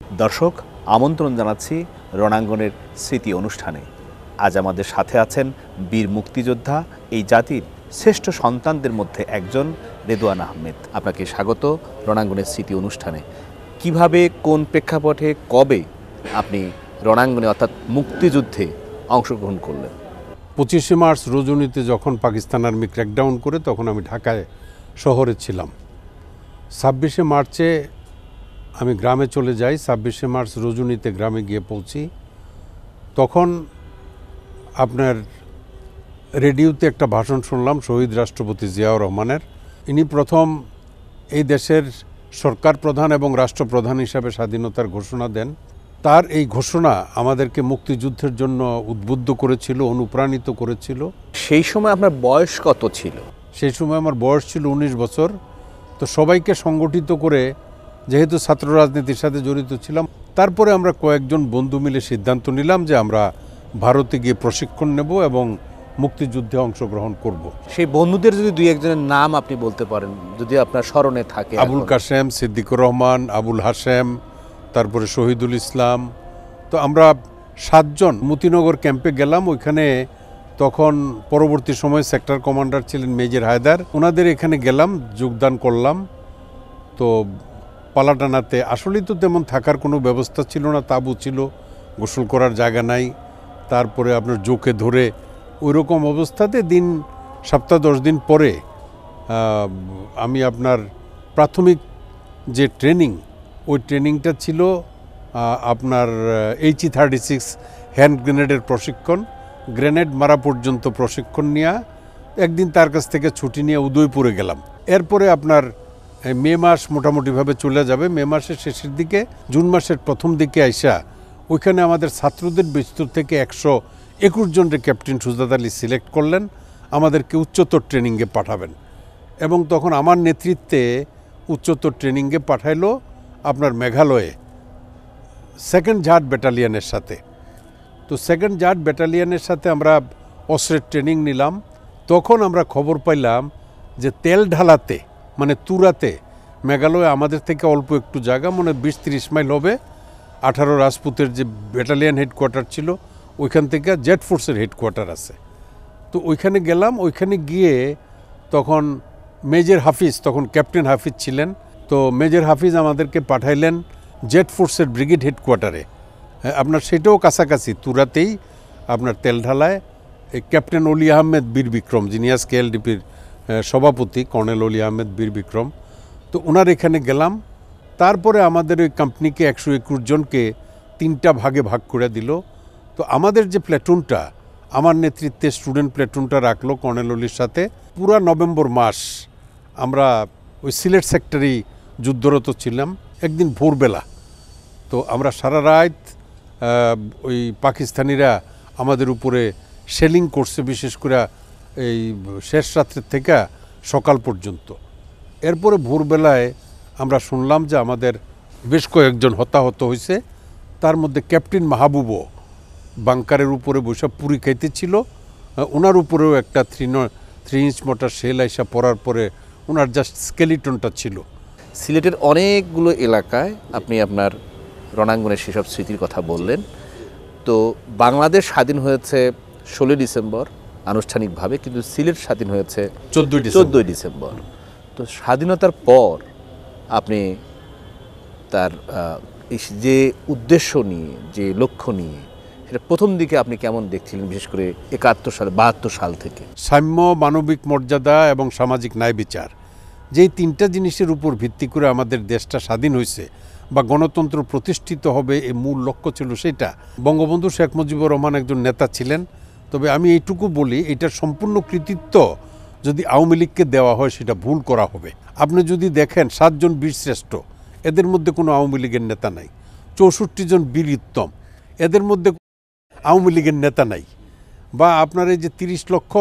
দর্শক, আমন্ত্রণ জানাচ্ছি রণাঙ্গনের স্মৃতি অনুষ্ঠানে। আজ আমাদের সাথে আছেন বীর মুক্তিযোদ্ধা, এই জাতির শ্রেষ্ঠ সন্তানদের মধ্যে একজন রেদওয়ান আহমেদ। আপনাকে স্বাগত রণাঙ্গনের স্মৃতি অনুষ্ঠানে। কিভাবে, কোন প্রেক্ষাপটে, কবে আপনি রণাঙ্গনে অর্থাৎ মুক্তিযুদ্ধে অংশগ্রহণ করলেন? 25শে মার্চ রজনীতে যখন পাকিস্তান আর্মি ক্র্যাকডাউন করে তখন আমি ঢাকায় শহরে ছিলাম। 26শে মার্চে আমি গ্রামে চলে যাই। 26শে মার্চ রজনীতে গ্রামে গিয়ে পৌঁছি। তখন আপনার রেডিওতে একটা ভাষণ শুনলাম শহীদ রাষ্ট্রপতি জিয়াউর রহমানের। ইনি প্রথম এই দেশের সরকার প্রধান এবং রাষ্ট্রপ্রধান হিসাবে স্বাধীনতার ঘোষণা দেন। তার এই ঘোষণা আমাদেরকে মুক্তিযুদ্ধের জন্য উদ্বুদ্ধ করেছিল, অনুপ্রাণিত করেছিল। সেই সময় আপনার বয়স কত ছিল? সেই সময় আমার বয়স ছিল 19 বছর। তো সবাইকে সংগঠিত করে, যেহেতু ছাত্র রাজনীতির সাথে জড়িত ছিলাম, তারপরে আমরা কয়েকজন বন্ধু মিলে সিদ্ধান্ত নিলাম যে আমরা ভারতে গিয়ে প্রশিক্ষণ নেব এবং মুক্তিযুদ্ধে অংশগ্রহণ করব। সেই বন্ধুদের যদি দুই একজনের নাম আপনি বলতে পারেন, যদি আপনার স্মরণে থাকে। আবুল কাশেম, সিদ্দিকুর রহমান, আবুল হাশেম, তারপরে শহীদুল ইসলাম। তো আমরা 7 জন মতিনগর ক্যাম্পে গেলাম। ওইখানে তখন পরবর্তী সময়ে সেক্টর কমান্ডার ছিলেন মেজর হায়দার। ওনাদের এখানে গেলাম, যোগদান করলাম। তো পালাটানাতে আসলেই তো তেমন থাকার কোনো ব্যবস্থা ছিল না, তাঁবু ছিল, গোসল করার জায়গা নাই। তারপরে আপনার জোকে ধরে ওই রকম অবস্থাতে সপ্তাহ 10 দিন পরে আমি আপনার প্রাথমিক যে ট্রেনিং, ওই ট্রেনিংটা ছিল আপনার HE-36 হ্যান্ড গ্রেনেডের প্রশিক্ষণ। গ্রেনেড মারা পর্যন্ত প্রশিক্ষণ নিয়ে একদিন তার কাছ থেকে ছুটি নিয়ে উদয়পুরে গেলাম। এরপরে আপনার মে মাস মোটামুটিভাবে চলে যাবে। মে মাসের শেষের দিকে, জুন মাসের প্রথম দিকে আইসা ওইখানে আমাদের ছাত্রদের ভিতর থেকে 121 জনের ক্যাপ্টেন সুজাত আলী সিলেক্ট করলেন, আমাদেরকে উচ্চতর ট্রেনিংয়ে পাঠাবেন। এবং তখন আমার নেতৃত্বে উচ্চতর ট্রেনিংয়ে পাঠাইলো আপনার মেঘালয়ে 2nd জাট ব্যাটালিয়নের সাথে। তো 2nd জাট ব্যাটালিয়নের সাথে আমরা অস্ত্রের ট্রেনিং নিলাম। তখন আমরা খবর পাইলাম যে তেল ঢালাতে, মানে তুরাতে, মেঘালয়ে আমাদের থেকে অল্প একটু জায়গা, মানে 20-30 মাইল হবে, 18 রাজপুতের যে ব্যাটালিয়ন হেডকোয়ার্টার ছিল ওইখান থেকে জেট ফোর্সের হেডকোয়ার্টার আছে। তো ওইখানে গেলাম। ওইখানে গিয়ে তখন মেজর হাফিজ, তখন ক্যাপ্টেন হাফিজ ছিলেন, তো মেজর হাফিজ আমাদেরকে পাঠাইলেন জেট ফোর্সের ব্রিগেড হেডকোয়ার্টারে। আপনার সেটাও কাছাকাছি, তুরাতেই আপনার তেলঢালায়। ক্যাপ্টেন অলি আহমেদ বীর বিক্রম, যিনি আজকে KLDPর সভাপতি, কর্নেল অলি আহমেদ বীর বিক্রম, তো ওনার এখানে গেলাম। তারপরে আমাদের ওই কোম্পানিকে 121 জনকে 3টা ভাগে ভাগ করে দিল। তো আমাদের যে প্ল্যাটুনটা, আমার নেতৃত্বে স্টুডেন্ট প্ল্যাটুনটা রাখলো কর্নেল অলির সাথে। পুরা নভেম্বর মাস আমরা ওই সিলেট সেক্টরেই যুদ্ধরত ছিলাম। একদিন ভোরবেলা তো আমরা সারা রাত ওই পাকিস্তানিরা আমাদের উপরে শেলিং করছে, বিশেষ করে এই শেষ রাত্রের থেকে সকাল পর্যন্ত। এরপরে ভোরবেলায় আমরা শুনলাম যে আমাদের বেশ কয়েকজন হতাহত হয়েছে। তার মধ্যে ক্যাপ্টেন মাহবুবও বাংকারের উপরে বসে পুরি খাইতেছিল। ওনার উপরেও একটা 3 ইঞ্চ মোটার শেল আইসা পড়ার পরে ওনার জাস্ট স্কেলিটনটা ছিল। সিলেটের অনেকগুলো এলাকায় আপনি আপনার রণাঙ্গনের সেসব স্মৃতির কথা বললেন। তো বাংলাদেশ স্বাধীন হয়েছে 16 ডিসেম্বর আনুষ্ঠানিকভাবে, কিন্তু সিলেট স্বাধীন হয়েছে 14 ডিসেম্বর। তো স্বাধীনতার পর আপনি তার যে উদ্দেশ্য নিয়ে, যে লক্ষ্য নিয়ে, সেটা প্রথম দিকে আপনি কেমন দেখছিলেন, বিশেষ করে 71 সাল, 72 সাল থেকে? সাম্য, মানবিক মর্যাদা এবং সামাজিক ন্যায় বিচার, যেই 3টা জিনিসের উপর ভিত্তি করে আমাদের দেশটা স্বাধীন হয়েছে বা গণতন্ত্র প্রতিষ্ঠিত হবে, এই মূল লক্ষ্য ছিল সেটা। বঙ্গবন্ধু শেখ মুজিবুর রহমান একজন নেতা ছিলেন। তবে আমি এইটুকু বলি, এটার সম্পূর্ণ কৃতিত্ব যদি আওয়ামী লীগকে দেওয়া হয় সেটা ভুল করা হবে। আপনি যদি দেখেন 7 জন বীরশ্রেষ্ঠ, এদের মধ্যে কোনো আওয়ামী লীগের নেতা নাই। 64 জন বীর উত্তম, এদের মধ্যে আওয়ামী লীগের নেতা নাই। বা আপনার এই যে 30 লক্ষ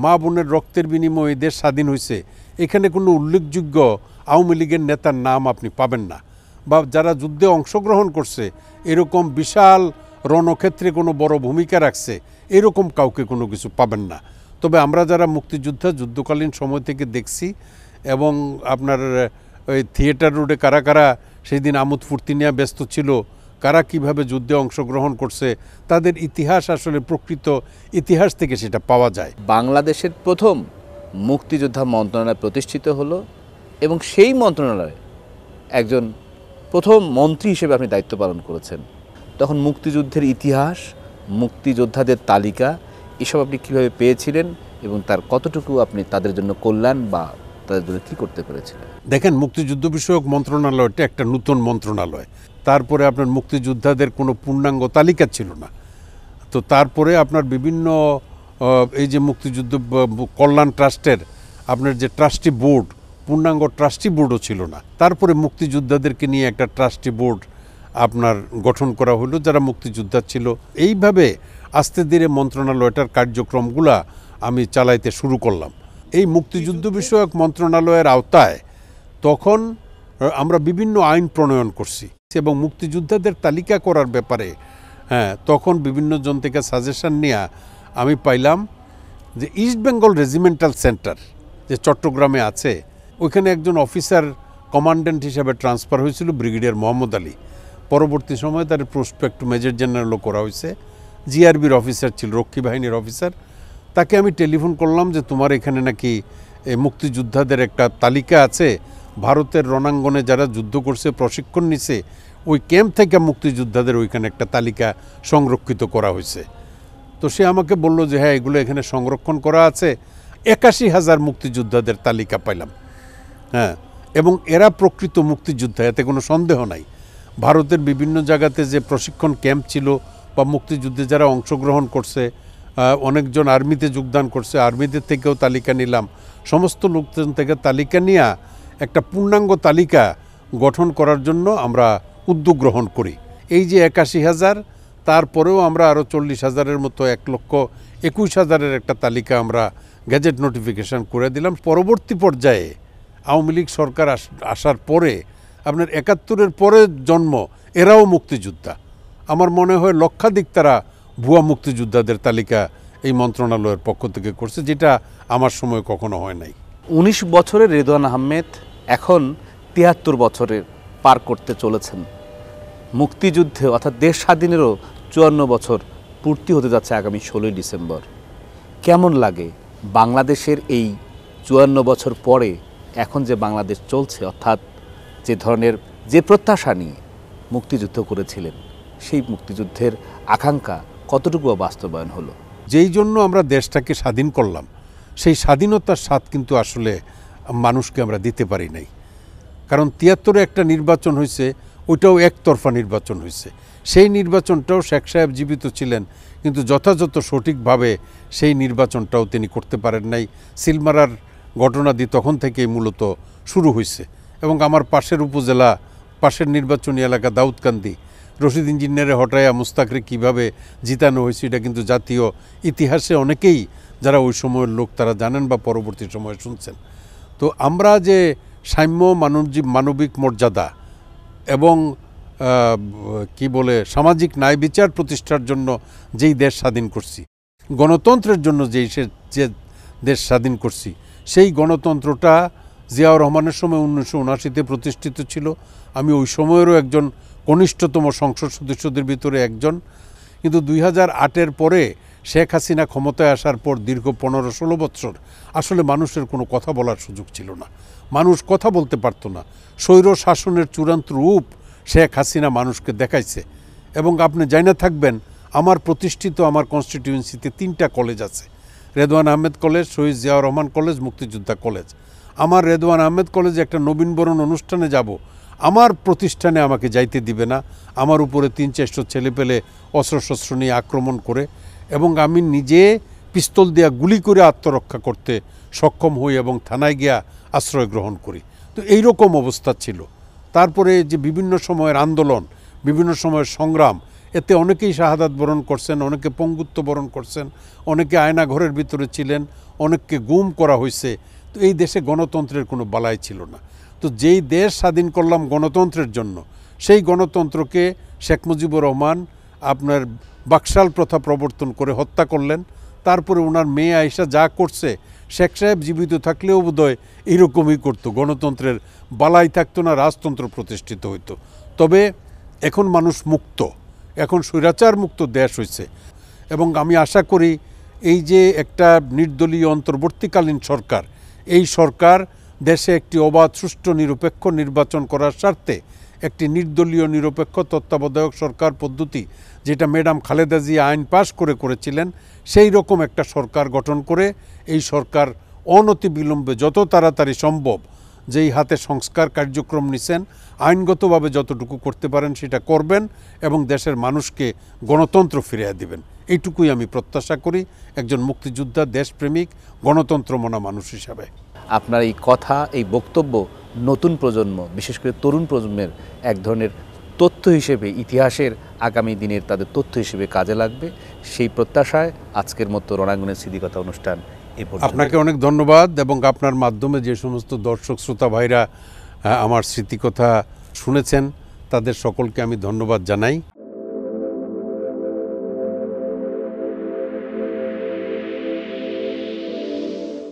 মা বোনের রক্তের বিনিময়ে দেশ স্বাধীন হয়েছে, এখানে কোনো উল্লেখযোগ্য আওয়ামী লীগের নেতার নাম আপনি পাবেন না। বা যারা যুদ্ধে অংশগ্রহণ করছে, এরকম বিশাল রণক্ষেত্রে কোনো বড় ভূমিকা রাখছে, এরকম কাউকে কোনো কিছু পাবেন না। তবে আমরা যারা মুক্তিযোদ্ধা যুদ্ধকালীন সময় থেকে দেখছি, এবং আপনার ওই থিয়েটার রোডে কারা কারা সেই দিন আমোদ ফুর্তি নিয়ে ব্যস্ত ছিল, কারা কিভাবে যুদ্ধে অংশগ্রহণ করছে, তাদের ইতিহাস আসলে প্রকৃত ইতিহাস থেকে সেটা পাওয়া যায়। বাংলাদেশের প্রথম মুক্তিযোদ্ধা মন্ত্রণালয় প্রতিষ্ঠিত হলো এবং সেই মন্ত্রণালয়ে একজন প্রথম মন্ত্রী হিসেবে আপনি দায়িত্ব পালন করেছেন। তখন মুক্তিযুদ্ধের ইতিহাস, মুক্তিযোদ্ধাদের তালিকা এসব আপনি কীভাবে পেয়েছিলেন এবং তার কতটুকু আপনি তাদের জন্য কল্যাণ বা তাদের জন্য কী করতে পেরেছিলেন? দেখেন, মুক্তিযুদ্ধ বিষয়ক মন্ত্রণালয়টা একটা নতুন মন্ত্রণালয়। তারপরে আপনার মুক্তিযোদ্ধাদের কোনো পূর্ণাঙ্গ তালিকা ছিল না। তো তারপরে আপনার বিভিন্ন এই যে মুক্তিযুদ্ধ কল্যাণ ট্রাস্টের আপনার যে ট্রাস্টি বোর্ড, পূর্ণাঙ্গ ট্রাস্টি বোর্ডও ছিল না। তারপরে মুক্তিযোদ্ধাদেরকে নিয়ে একটা ট্রাস্টি বোর্ড আপনার গঠন করা হলো যারা মুক্তিযোদ্ধা ছিল। এইভাবে আস্তে ধীরে মন্ত্রণালয়টার কার্যক্রমগুলা আমি চালাইতে শুরু করলাম। এই মুক্তিযুদ্ধ বিষয়ক মন্ত্রণালয়ের আওতায় তখন আমরা বিভিন্ন আইন প্রণয়ন করছি এবং মুক্তিযোদ্ধাদের তালিকা করার ব্যাপারে তখন বিভিন্ন জন থেকে সাজেশন নিয়ে আমি পাইলাম যে ইস্ট বেঙ্গল রেজিমেন্টাল সেন্টার যে চট্টগ্রামে আছে, ওইখানে একজন অফিসার কমান্ড্যান্ট হিসেবে ট্রান্সফার হয়েছিল ব্রিগেডিয়ার মোহাম্মদ আলী। পরবর্তী সময়ে তার পোস্ট একটু মেজর জেনারেলও করা হয়েছে। জিআরবির অফিসার ছিল, রক্ষী বাহিনীর অফিসার। তাকে আমি টেলিফোন করলাম যে তোমার এখানে নাকি মুক্তিযোদ্ধাদের একটা তালিকা আছে, ভারতের রণাঙ্গনে যারা যুদ্ধ করছে, প্রশিক্ষণ নিছে, ওই ক্যাম্প থেকে মুক্তিযোদ্ধাদের ওইখানে একটা তালিকা সংরক্ষিত করা হয়েছে। তো সে আমাকে বলল যে হ্যাঁ, এগুলো এখানে সংরক্ষণ করা আছে। ৮১,০০০ মুক্তিযোদ্ধাদের তালিকা পাইলাম। হ্যাঁ, এবং এরা প্রকৃত মুক্তিযোদ্ধা, এতে কোনো সন্দেহ নাই। ভারতের বিভিন্ন জায়গাতে যে প্রশিক্ষণ ক্যাম্প ছিল বা মুক্তিযুদ্ধে যারা অংশগ্রহণ করছে, অনেকজন আর্মিতে যোগদান করছে, আর্মিদের থেকেও তালিকা নিলাম। সমস্ত লোকজন থেকে তালিকা নিয়ে একটা পূর্ণাঙ্গ তালিকা গঠন করার জন্য আমরা উদ্যোগ গ্রহণ করি। এই যে ৮১,০০০, তারপরেও আমরা আরও ৪০,০০০-এর মতো ১,২১,০০০-এর একটা তালিকা আমরা গ্যাজেট নোটিফিকেশন করে দিলাম। পরবর্তী পর্যায়ে আওয়ামী লীগ সরকার আসার পরে আপনার ৭১-এর পরে জন্ম এরাও মুক্তিযোদ্ধা। আমার মনে হয় লক্ষাধিক তারা ভুয়া মুক্তিযোদ্ধাদের তালিকা এই মন্ত্রণালয়ের পক্ষ থেকে করছে, যেটা আমার সময় কখনো হয় নাই। ১৯ বছরের রেদওয়ান আহমেদ এখন ৭৩ বছরের পার করতে চলেছেন। মুক্তিযুদ্ধে অর্থাৎ দেশ স্বাধীনেরও ৫৪ বছর পূর্তি হতে যাচ্ছে আগামী ১৬ই ডিসেম্বর। কেমন লাগে বাংলাদেশের এই ৫৪ বছর পরে এখন যে বাংলাদেশ চলছে, অর্থাৎ যে ধরনের যে প্রত্যাশা নিয়ে মুক্তিযুদ্ধ করেছিলেন, সেই মুক্তিযুদ্ধের আকাঙ্ক্ষা কতটুকু বাস্তবায়ন হলো? যেই জন্য আমরা দেশটাকে স্বাধীন করলাম, সেই স্বাধীনতার স্বাদ কিন্তু আসলে মানুষকে আমরা দিতে পারি নাই। কারণ ৭৩-এ একটা নির্বাচন হয়েছে, ওইটাও একতরফা নির্বাচন হয়েছে। সেই নির্বাচনটাও শেখ সাহেব জীবিত ছিলেন, কিন্তু যথাযথ সঠিকভাবে সেই নির্বাচনটাও তিনি করতে পারেন নাই। সিলমারার ঘটনাদি তখন থেকেই মূলত শুরু হয়েছে। এবং আমার পাশের উপজেলা, পাশের নির্বাচনী এলাকা দাউদকান্দি, রশিদ ইঞ্জিনিয়ারে হটাইয়া মুস্তাকরে কীভাবে জিতানো হয়েছে, এটা কিন্তু জাতীয় ইতিহাসে অনেকেই যারা ওই সময়ের লোক তারা জানেন বা পরবর্তী সময়ে শুনছেন। তো আমরা যে সাম্য মানবিক মর্যাদা এবং কি বলে সামাজিক ন্যায় বিচার প্রতিষ্ঠার জন্য যেই দেশ স্বাধীন করছি, গণতন্ত্রের জন্য যে দেশ স্বাধীন করছি, সেই গণতন্ত্রটা জিয়াউর রহমানের সময় ১৯৭৯-তে প্রতিষ্ঠিত ছিল। আমি ওই সময়েরও একজন কনিষ্ঠতম সংসদ সদস্যদের ভিতরে একজন। কিন্তু ২০০৮-এর পরে শেখ হাসিনা ক্ষমতায় আসার পর দীর্ঘ ১৫-১৬ বৎসর আসলে মানুষের কোনো কথা বলার সুযোগ ছিল না। মানুষ কথা বলতে পারত না। স্বৈর শাসনের চূড়ান্ত রূপ শেখ হাসিনা মানুষকে দেখাইছে। এবং আপনি জানা থাকবেন, আমার প্রতিষ্ঠিত আমার কনস্টিটিউয়েন্সিতে ৩টা কলেজ আছে। রেদওয়ান আহমেদ কলেজ, শহীদ জিয়াউর রহমান কলেজ, মুক্তিযোদ্ধা কলেজ। আমার রেদওয়ান আহমেদ কলেজে একটা নবীনবরণ অনুষ্ঠানে যাব, আমার প্রতিষ্ঠানে আমাকে যাইতে দিবে না। আমার উপরে ৩-৪০০ ছেলে পেলে অস্ত্রশস্ত্র নিয়ে আক্রমণ করে, এবং আমি নিজে পিস্তল দিয়া গুলি করে আত্মরক্ষা করতে সক্ষম হই এবং থানায় গিয়া আশ্রয় গ্রহণ করি। তো এইরকম অবস্থা ছিল। তারপরে যে বিভিন্ন সময়ের আন্দোলন, বিভিন্ন সময়ের সংগ্রাম, এতে অনেকেই শাহাদাত বরণ করছেন, অনেকে পঙ্গুত্ব বরণ করছেন, অনেকে আয়না ঘরের ভিতরে ছিলেন, অনেককে গুম করা হয়েছে। তো এই দেশে গণতন্ত্রের কোনো বালাই ছিল না। তো যেই দেশ স্বাধীন করলাম গণতন্ত্রের জন্য, সেই গণতন্ত্রকে শেখ মুজিবুর রহমান আপনার বাকশাল প্রথা প্রবর্তন করে হত্যা করলেন। তারপরে ওনার মেয়ে আয়েশা যা করছে শেখ সাহেব জীবিত থাকলেও বোধহয় এইরকমই করতো, গণতন্ত্রের বালাই থাকতো না, রাজতন্ত্র প্রতিষ্ঠিত হইতো। তবে এখন মানুষ মুক্ত, এখন স্বৈরাচার মুক্ত দেশ হয়েছে, এবং আমি আশা করি এই যে একটা নির্দলীয় অন্তর্বর্তীকালীন সরকার, এই সরকার দেশে একটি অবাধ সুষ্ঠু নিরপেক্ষ নির্বাচন করার স্বার্থে একটি নির্দলীয় নিরপেক্ষ তত্ত্বাবধায়ক সরকার পদ্ধতি, যেটা ম্যাডাম খালেদা জিয়া আইন পাশ করেছিলেন, সেই রকম একটা সরকার গঠন করে এই সরকার অনতিবিলম্বে যত তাড়াতাড়ি সম্ভব যেই হাতে সংস্কার কার্যক্রম নিছেন, আইনগতভাবে যতটুকু করতে পারেন সেটা করবেন এবং দেশের মানুষকে গণতন্ত্র ফিরিয়ে দিবেন। এইটুকুই আমি প্রত্যাশা করি একজন মুক্তিযোদ্ধা, দেশপ্রেমিক, গণতন্ত্রমনা মানুষ হিসাবে। আপনার এই কথা, এই বক্তব্য নতুন প্রজন্ম, বিশেষ করে তরুণ প্রজন্মের এক ধরনের তথ্য হিসেবে, ইতিহাসের আগামী দিনের তাদের তথ্য হিসেবে কাজে লাগবে, সেই প্রত্যাশায় আজকের মতো রণাঙ্গনের স্মৃতিকথা অনুষ্ঠান এ পর্যন্ত। আপনাকে অনেক ধন্যবাদ, এবং আপনার মাধ্যমে যে সমস্ত দর্শক শ্রোতা ভাইরা আমার স্মৃতিকথা শুনেছেন তাদের সকলকে আমি ধন্যবাদ জানাই।